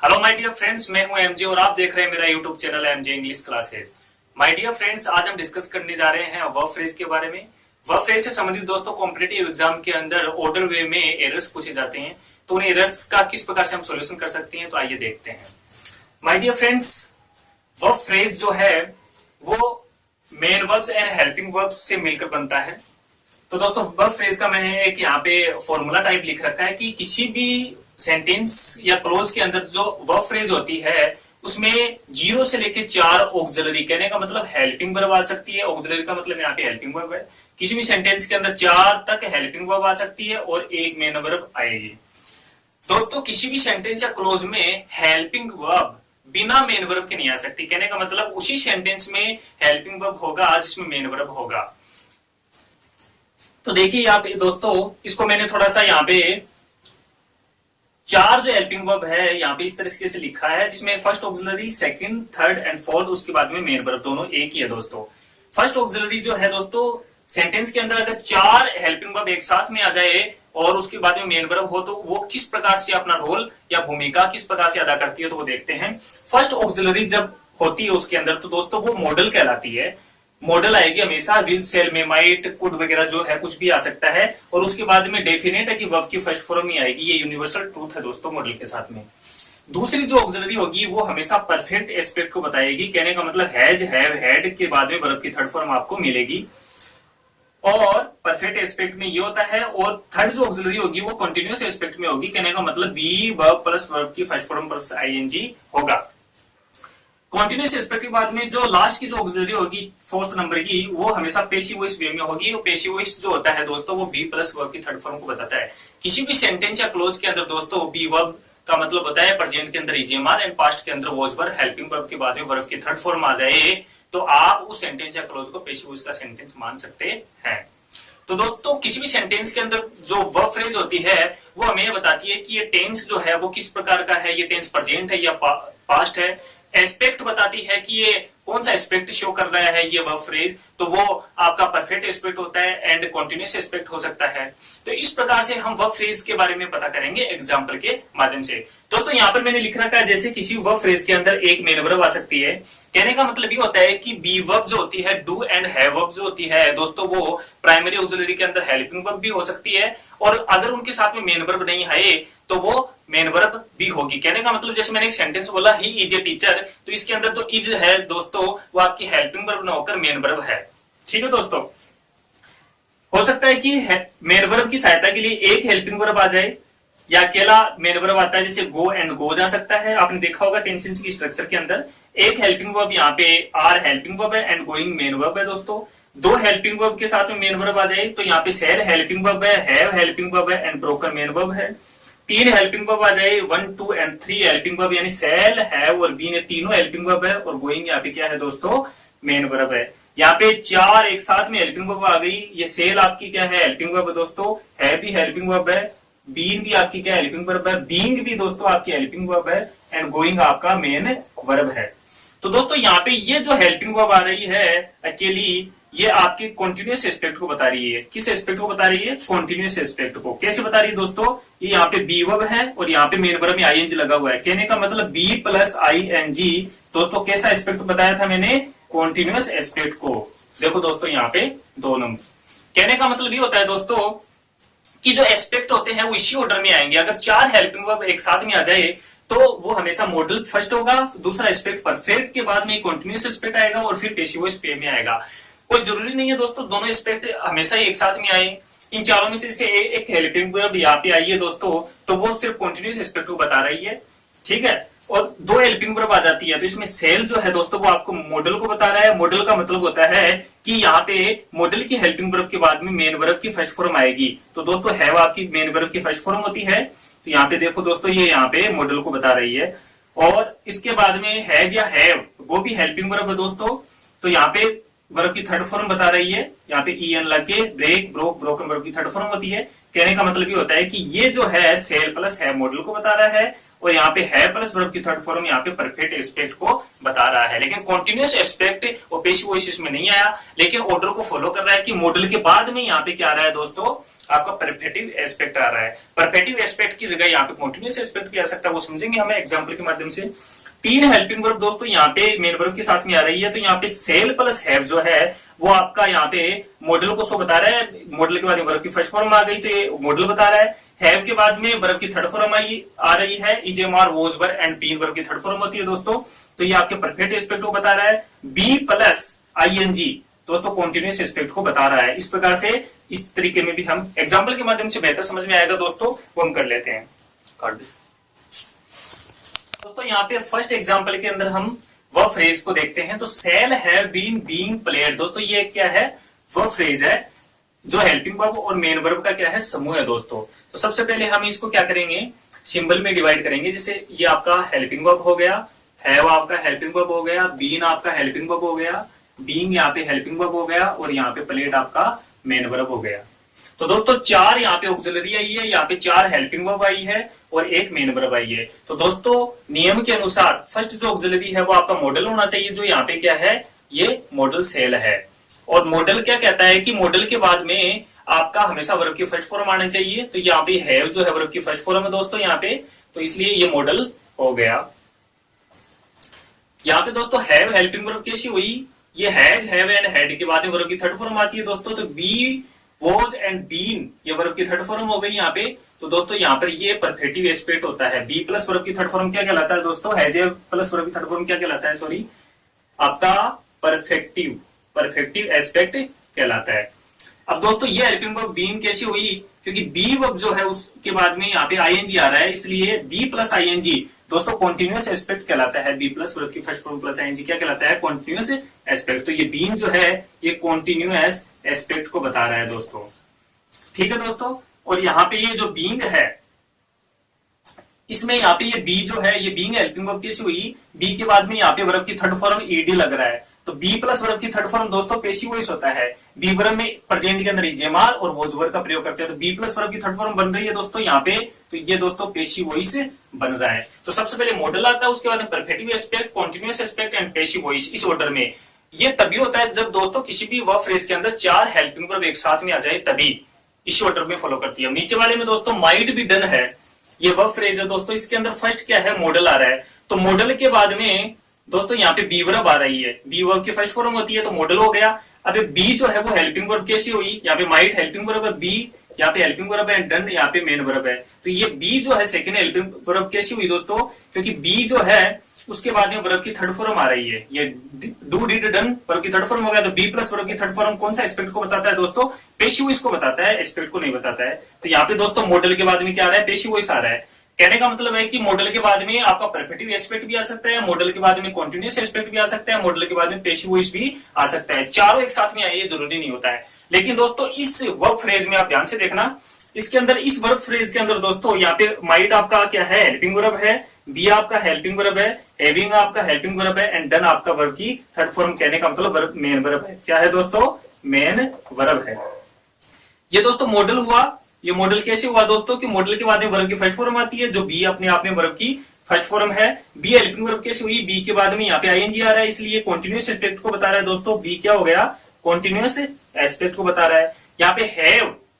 Hello my dear friends, मैं हूं MJ और आप देख रहे हैं मेरा YouTube channel MJ English classes. My dear friends, आज हम डिस्कस करने जा रहे हैं वर्ब फ्रेज के बारे में। वर्ब फ्रेज से संबंधित दोस्तों कॉम्पिटिटिव एग्जाम के अंदर ऑर्डर वे में एरर्स पूछे जाते हैं, तो उन एरर्स का किस प्रकार से हम सोल्यूशन कर सकते हैं, तो आइए देखते हैं। My dear friends, verb phrase जो है वो main verbs and helping verbs से मिलकर बनता है। तो दोस्तों वर्ब फ्रेज का मैंने एक यहाँ पे फॉर्मूला टाइप लिख रखा है कि किसी भी सेंटेंस या क्लोज के अंदर जो वर्ब फ्रेज होती है उसमें 0 से लेके 4 ऑक्सिलरी, कहने का मतलब हेल्पिंग वर्ब आ सकती है। ऑक्सिलरी का मतलब यहाँ पे हेल्पिंग वर्ब है। किसी भी सेंटेंस के अंदर 4 तक हेल्पिंग वर्ब आ सकती है और एक मेन वर्ब आएगी। दोस्तों किसी भी सेंटेंस या क्लोज में हेल्पिंग वर्ब बिना मेन वर्ब के नहीं आ सकती। कहने का मतलब उसी सेंटेंस में हेल्पिंग वर्ब होगा जिसमें मेन वर्ब होगा। तो देखिए यहाँ पे दोस्तों, इसको मैंने थोड़ा सा यहाँ पे 4 जो हेल्पिंग वर्ब है यहाँ पे इस तरीके से लिखा है, जिसमें first auxiliary, second, third and fourth, उसके बाद में मेन वर्ब, दोनों एक ही है दोस्तों। फर्स्ट ऑक्सिलरी जो है दोस्तों, सेंटेंस के अंदर अगर 4 हेल्पिंग वर्ब एक साथ में आ जाए और उसके बाद में मेन वर्ब हो तो वो किस प्रकार से अपना रोल या भूमिका किस प्रकार से अदा करती है, तो वो देखते हैं। फर्स्ट ऑक्सिलरी जब होती है उसके अंदर तो दोस्तों वो मॉडल कहलाती है। मॉडल आएगी हमेशा, विल, सेल में, माइट, कुड वगैरह जो है कुछ भी आ सकता है। और उसके बाद में डेफिनेट है कि वर्ब की फर्स्ट फॉर्म ही आएगी। ये यूनिवर्सल ट्रूथ है दोस्तों मॉडल के साथ में। दूसरी जो ऑक्सिलरी होगी वो हमेशा परफेक्ट एस्पेक्ट को बताएगी। कहने का मतलब हैज, हैव, हैड के बाद में वर्ब की थर्ड फॉर्म आपको मिलेगी। और परफेक्ट एस्पेक्ट में ये होता है। और थर्ड जो ऑक्सिलरी होगी वो कंटिन्यूअस एस्पेक्ट में होगी। कहने का मतलब बी वर्ब प्लस वर्ब की फर्स्ट फॉर्म प्लस आईएनजी होगा। कॉन्टिन्यूस एस्पेक्ट के बाद में जो लास्ट की जो ऑक्सिलरी होगी फोर्थ नंबर की, वो हमेशा पेशिव वॉइस वे में होगी। और पेशिव वॉइस जो होता है दोस्तों वो बी प्लस वर्ब की थर्ड फॉर्म को बताता है। किसी भी सेंटेंस या क्लोज के अंदर दोस्तों बी वर्ब का मतलब होता है प्रेजेंट के अंदर इजेमार एंड पास्ट के अंदर वॉज वर्ब, हेल्पिंग वर्ब के बाद में वर्ब की थर्ड फॉर्म आ जाए तो आप उस सेंटेंस या क्लोज को पेशिव वॉइस का सेंटेंस मान सकते हैं। तो दोस्तों किसी भी सेंटेंस के अंदर जो वर्ब फ्रेज होती है वो हमें बताती है कि ये टेंस जो है वो किस प्रकार का है, ये टेंस प्रेजेंट है या पास्ट है। एस्पेक्ट बताती है कि ये कौन सा एस्पेक्ट शो कर रहा है ये वर्ब फ्रेज, तो वो आपका परफेक्ट एस्पेक्ट होता है एंड कॉन्टिन्यूस एस्पेक्ट हो सकता है। तो इस प्रकार से हम वर्ब फ्रेज के बारे में पता करेंगे एग्जांपल के माध्यम से। दोस्तों यहाँ पर मैंने लिख रखा है जैसे किसी वर्ब फ्रेज के अंदर एक मेन वर्ब आ सकती है। कहने का मतलब ये होता है कि बी वर्ब जो होती है, डू एंड हैव वर्ब जो होती है दोस्तों, वो प्राइमरी ऑक्सिलरी के अंदर हेल्पिंग वर्ब भी हो सकती है। और अगर उनके साथ में मेन वर्ब नहीं है तो वो मेन वर्ब भी होगी। कहने का मतलब जैसे मैंने एक सेंटेंस बोला ही इज ए टीचर, तो इसके अंदर तो इज है दोस्तों, वो आपकी हेल्पिंग वर्ब ना होकर मेन वर्ब है। ठीक है दोस्तों, हो सकता है कि मेन वर्ब की सहायता के लिए एक हेल्पिंग वर्ब आ जाए या अकेला मेन वर्ब आता है, जैसे गो एंड गो जा सकता है। आपने देखा होगा टेंसेस की स्ट्रक्चर के अंदर एक हेल्पिंग वर्ब यहाँ पे आर हेल्पिंग वर्ब है एंड गोइंग मेन वर्ब है दोस्तों। 2 हेल्पिंग वर्ब के साथ में मेन वर्ब आ जाए तो यहाँ पे सेल हेल्पिंग वर्ब है, हैव हेल्पिंग वर्ब है एंड ब्रोकन मेन वर्ब है। 3 हेल्पिंग वर्ब आ जाए, 1, 2 एंड 3 हेल्पिंग वर्ब, यानी सेल, हैव और बीन तीनों हेल्पिंग वर्ब है। और गोइंग यहाँ पे क्या है दोस्तों, मेन वर्ब है। यहाँ पे 4 एक साथ में हेल्पिंग वर्ब आ गई। ये सेल आपकी क्या है, हेल्पिंग वर्ब दोस्तों, है भी हेल्पिंग वर्ब है, बीन भी आपकी क्या हेल्पिंग वर्ब है, बीइंग भी दोस्तों आपकी हेल्पिंग वर्ब है एंड गोइंग आपका मेन वर्ब है। तो दोस्तों यहाँ पे ये जो हेल्पिंग वर्ब आ रही है अकेली, ये आपके कॉन्टिन्यूस एस्पेक्ट को बता रही है। किस एस्पेक्ट को बता रही है, कॉन्टिन्यूस एस्पेक्ट को। कैसे बता रही है दोस्तों, ये यहाँ पे बी वर्ब है और यहाँ पे मेन वर्ब में आईएनजी लगा हुआ है। कहने का मतलब बी प्लस आईएनजी दोस्तों कैसा एस्पेक्ट बताया था मैंने, कॉन्टिन्यूस एस्पेक्ट को। देखो दोस्तों यहाँ पे 2 नंबर। कहने का मतलब ये होता है दोस्तों कि जो एस्पेक्ट होते हैं वो इसी ऑर्डर में आएंगे। अगर 4 हेल्पिंग वर्ब एक साथ में आ जाए तो वो हमेशा मॉडल फर्स्ट होगा, दूसरा एस्पेक्ट परफेक्ट के बाद में कॉन्टिन्यूस एस्पेक्ट आएगा और फिर पेशिव वॉइस पे में आएगा। कोई जरूरी नहीं है दोस्तों दोनों एस्पेक्ट हमेशा ही एक साथ में आए। इन चारों में से एक हेल्पिंग वर्ब यहाँ पे आई है दोस्तों, तो वो सिर्फ कॉन्टिन्यूस एस्पेक्ट को बता रही है। ठीक है, और 2 हेल्पिंग वर्ब आ जाती है तो इसमें सेल जो है दोस्तों वो आपको मॉडल को बता रहा है। मॉडल का मतलब होता है कि यहाँ पे मॉडल की हेल्पिंग वर्ब के बाद में मेन वर्ब की फर्स्ट फॉर्म आएगी। तो दोस्तों हैव आपकी मेन वर्ब की फर्स्ट फॉर्म होती है। तो यहाँ पे देखो दोस्तों ये यहाँ पे मॉडल को बता रही है। और इसके बाद में हैज या हैव वो भी हेल्पिंग वर्ब है दोस्तों, तो यहाँ पे वर्ब की थर्ड फॉर्म बता रही है। यहाँ पे ईएन लग के ब्रेक, ब्रोक, ब्रोकन वर्ब की थर्ड फॉर्म होती है। कहने का मतलब ये होता है कि ये जो है सेल प्लस है मॉडल को बता रहा है और यहाँ पे है प्लस वर्ब की थर्ड फॉर्म यहाँ पे परफेक्ट एस्पेक्ट को बता रहा है। लेकिन कॉन्टिन्यूस एस्पेक्ट और पेशिव वॉइस इसमें नहीं आया, लेकिन ऑर्डर को फॉलो कर रहा है कि मॉडल के बाद में यहाँ पे क्या आ रहा है दोस्तों, आपका परफेक्टिव एस्पेक्ट आ रहा है। परफेक्टिव एस्पेक्ट की जगह यहाँ पे कॉन्टिन्यूस एस्पेक्ट भी आ सकता है, वो समझेंगे हमें एग्जाम्पल के माध्यम से। तीन हेल्पिंग वर्ब दोस्तों यहाँ पे मेन वर्ब के साथ में आ रही है, तो यहाँ पे सेल प्लस हैव जो है वो आपका यहाँ पे मॉडल को सो बता रहा है। मॉडल के बाद वर्ब की फर्स्ट फॉर्म आ गई तो ये मॉडल बता रहा है। हैव के बाद में वर्ब की थर्ड फॉर्म आ रही है, is am are was were and been verb की थर्ड फॉर्म होती है दोस्तों, तो ये आपके परफेक्ट एस्पेक्ट को बता रहा है। बी प्लस आईएनजी दोस्तों कॉन्टिन्यूस एस्पेक्ट को बता रहा है। इस प्रकार से इस तरीके में भी हम एग्जाम्पल के माध्यम से बेहतर समझ में आएगा दोस्तों, वो हम कर लेते हैं। दोस्तों यहाँ पे फर्स्ट एग्जाम्पल के अंदर हम वह फ्रेज को देखते हैं, तो shall have been being played. दोस्तों ये क्या है, वह फ्रेज है जो हेल्पिंग वर्ब और मेन वर्ब का क्या है, समूह है दोस्तों। तो सबसे पहले हम इसको क्या करेंगे, सिंबल में डिवाइड करेंगे। जैसे ये आपका हेल्पिंग वर्ब हो गया, हैव आपका हेल्पिंग वर्ब हो गया, बीन आपका हेल्पिंग वर्ब हो गया, बीइंग यहाँ पे हेल्पिंग वर्ब हो गया, और यहाँ पे प्लेड आपका मेन वर्ब हो गया। तो दोस्तों चार यहाँ पे ऑक्सिलरी आई है, यहाँ पे चार हेल्पिंग वर्ब आई है और एक मेन वर्ब आई है। तो दोस्तों नियम के अनुसार फर्स्ट जो ऑक्सिलरी है वो आपका मॉडल होना चाहिए, जो यहाँ पे क्या है, ये मॉडल सेल है। और मॉडल क्या कहता है कि मॉडल के बाद में आपका हमेशा वर्ब की फर्स्ट फॉर्म आनी चाहिए, तो यहाँ पे हैव जो है वर्ब की फर्स्ट फॉर्म है दोस्तों यहाँ पे, तो इसलिए ये मॉडल हो गया। यहाँ पे दोस्तों हैव हेल्पिंग वर्ब कैसी हुई, ये हैज हैव एंड हैड के बाद में वर्ब की थर्ड फॉर्म आती है दोस्तों, तो बी वॉज एंड बीन ये वर्ब की थर्ड फॉर्म हो गई यहाँ पे। तो दोस्तों यहाँ पर ये परफेक्टिव एस्पेक्ट होता है। बी प्लस वर्ब की थर्ड फॉर्म क्या कहलाता है दोस्तों, हैज प्लस वर्ब की थर्ड फॉर्म क्या कहलाता है, सॉरी आपका परफेक्टिव एस्पेक्ट कहलाता है। अब दोस्तों ये हेल्पिंग वर्ब बीन कैसी हुई, क्योंकि बी वर्ब जो है उसके बाद में यहाँ पे आईएनजी आ रहा है, इसलिए बी प्लस आईएनजी दोस्तों कॉन्टिन्यूस एस्पेक्ट कहलाता है। बी प्लस वर्ब की फर्स्ट फॉर्म प्लस आईएनजी क्या कहलाता है, कॉन्टिन्यूस एस्पेक्ट। तो ये बीन जो है ये कॉन्टिन्यूस एस्पेक्ट को बता रहा है दोस्तों, ठीक है दोस्तों। और यहाँ पे ये जो बीइंग है, इसमें यहाँ पे ये बी जो है ये बीइंग हेल्पिंग वर्ब कैसी हुई, बी के बाद में यहाँ पे वर्ब की थर्ड फॉर्म ईडी लग रहा है, तो बी प्लस वर्ब की थर्ड फॉर्म दोस्तों पेशिव वॉइस होता है। बी वर्ब में प्रेजेंट के अंदर इजेमार और वॉज वर्ब का प्रयोग करते हैं, तो बी प्लस वर्ब की थर्ड फॉर्म बन रही है दोस्तों यहाँ पे, तो ये दोस्तों पेशिव वॉइस बन रहा है। तो सबसे पहले मॉडल आता है, उसके बाद perfective aspect, continuous aspect and passive voice, इस ऑर्डर में। ये तभी होता है जब दोस्तों किसी भी वर्ब फ्रेज के अंदर चार हेल्पिंग वर्ब एक साथ में आ जाए, तभी इस ऑर्डर में फॉलो करती है। नीचे वाले में दोस्तों माइट बी डन है, ये वर्ब फ्रेज है दोस्तों, इसके अंदर फर्स्ट क्या है, मॉडल आ रहा है, तो मॉडल के बाद में दोस्तों यहाँ पे बी वर्ब आ रही है, बी वर्ब की फर्स्ट फॉर्म होती है, तो मॉडल हो गया। अब बी जो है वो हेल्पिंग वर्ब कैसी हुई, यहाँ पे माइट हेल्पिंग वर्ब है, बी यहाँ पे हेल्पिंग वर्ब है, डन यहाँ पे मेन वर्ब है, तो ये बी जो है सेकंड हेल्पिंग वर्ब कैसी हुई दोस्तों, क्योंकि बी जो है उसके बाद में वर्ब की थर्ड फॉर्म आ रही है, ये डू डिड डन वर्ब की थर्ड फॉर्म हो गया, तो बी प्लस वर्ब की थर्ड फॉर्म कौन सा एस्पेक्ट को बताता है दोस्तों, पेशिव वॉइस को बताता है, एस्पेक्ट को नहीं बताता है। तो यहाँ पे दोस्तों मॉडल के बाद में क्या आ रहा है, पेशिव वॉइस आ रहा है। कहने का मतलब है कि मॉडल के बाद में आपका परफेक्टिव एस्पेक्ट भी आ सकता है, मॉडल के बाद में कॉन्टिन्यूस एस्पेक्ट भी आ सकता है, मॉडल के बाद में पेशिव वॉइस भी आ सकता है। चारों एक साथ में आए ये जरूरी नहीं होता है। लेकिन दोस्तों इस वर्ब फ्रेज में आप ध्यान से देखना, इसके अंदर इस वर्ब फ्रेज के अंदर दोस्तों यहाँ पे माइट आपका क्या है, हेल्पिंग वर्ब है, बी आपका हेल्पिंग वर्ब है, हैविंग आपका हेल्पिंग वर्ब है, एंड डन आपका वर्ब की थर्ड फॉर्म। कहने का मतलब वर्ब मेन वर्ब है। क्या है दोस्तों, मेन वर्ब है। ये दोस्तों मॉडल हुआ। ये मॉडल कैसे हुआ दोस्तों, कि मॉडल के बाद में वर्ब की फर्स्ट फॉर्म आती है, जो बी अपने आप में वर्ब की फर्स्ट फॉर्म है। बी हेल्पिंग वर्ब कैसे हुई, बी के बाद में यहाँ पे आईएनजी आ रहा है, इसलिए कॉन्टिन्यूस एस्पेक्ट को बता रहा है दोस्तों। बी क्या हो गया, कॉन्टिन्यूस एस्पेक्ट को बता रहा है। यहाँ पे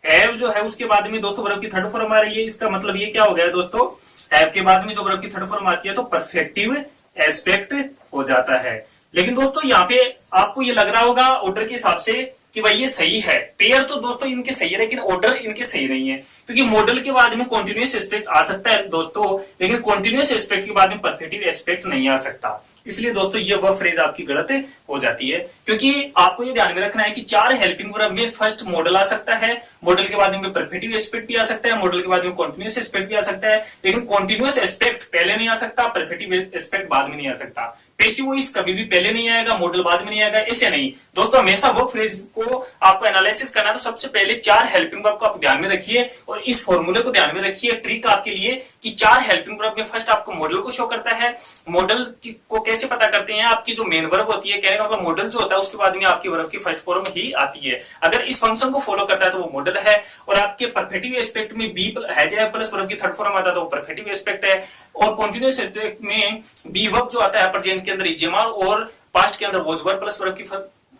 हैव जो है उसके बाद में दोस्तों वर्ब की थर्ड फॉर्म आ रही है, इसका मतलब ये क्या हो गया दोस्तों, हैव के बाद में जो वर्ब की थर्ड फॉर्म आती है तो परफेक्टिव एस्पेक्ट हो जाता है। लेकिन दोस्तों यहाँ पे आपको ये लग रहा होगा ऑर्डर के हिसाब से कि भाई ये सही है, पेयर तो दोस्तों इनके सही है, लेकिन ऑर्डर इनके सही नहीं है, क्योंकि मॉडल के बाद में कॉन्टिन्यूस एस्पेक्ट आ सकता है दोस्तों, लेकिन कॉन्टिन्यूस एस्पेक्ट के बाद में परफेक्टिव एस्पेक्ट नहीं आ सकता। इसलिए दोस्तों ये वर्ब फ्रेज आपकी गलत हो जाती है, क्योंकि आपको ये ध्यान में रखना है कि चार हेल्पिंग वर्ब में फर्स्ट मॉडल आ सकता है, मॉडल के बाद में परफेक्टिव एस्पेक्ट भी आ सकता है, मॉडल के बाद में कॉन्टिन्यूस एस्पेक्ट भी आ सकता है, लेकिन कॉन्टिन्यूस एस्पेक्ट पहले नहीं आ सकता, परफेक्टिव एस्पेक्ट बाद में नहीं आ सकता। पेशिव वॉइस कभी भी पहले नहीं आएगा, मॉडल बाद में नहीं आएगा, ऐसे नहीं दोस्तों। हमेशा वर्ब फ्रेज को आपको एनालिसिस करना है तो सबसे पहले चार हेल्पिंग वर्ब को आप ध्यान में रखिए और इस फॉर्मूले को ध्यान में रखिए। ट्रिक आपके लिए कि 4 हेल्पिंग वर्ब में फर्स्ट आपको मॉडल को शो करता है। मॉडल को कैसे पता करते हैं, आपकी जो मेन वर्ब होती है, कहने का मतलब मॉडल जो होता है उसके बाद में आपकी वर्ब की फर्स्ट फॉर्म ही आती है। अगर इस फंक्शन को फॉलो करता है तो वो मॉडल है। और आपके परफेक्टिव एस्पेक्ट में बी है जाए प्लस वर्ब की थर्ड फॉर्म आता है तो वो परफेक्टिव एस्पेक्ट है। और कॉन्टिन्यूअस एस्पेक्ट में बी वर्ब जो आता है प्रेजेंट के अंदर इजेमा और पास्ट के अंदर वॉज वर्ब प्लस वर्ब की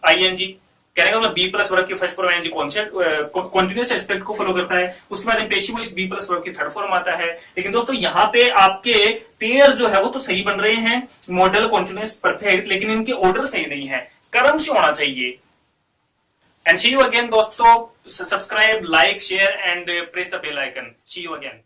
आईएनजी, कहने का मतलब बी प्लस वर्ब की first form ING continuous aspect को फॉलो करता है। उसके बाद passive voice be plus verb की थर्ड फॉर्म आता है। लेकिन दोस्तों यहाँ पे आपके पेयर जो है वो तो सही बन रहे हैं, मॉडल कॉन्टिन्यूअस परफेक्ट, लेकिन इनके ऑर्डर सही नहीं है, क्रम से होना चाहिए। एंड सी यू अगेन दोस्तों, subscribe, like, share and press the bell icon. See you again.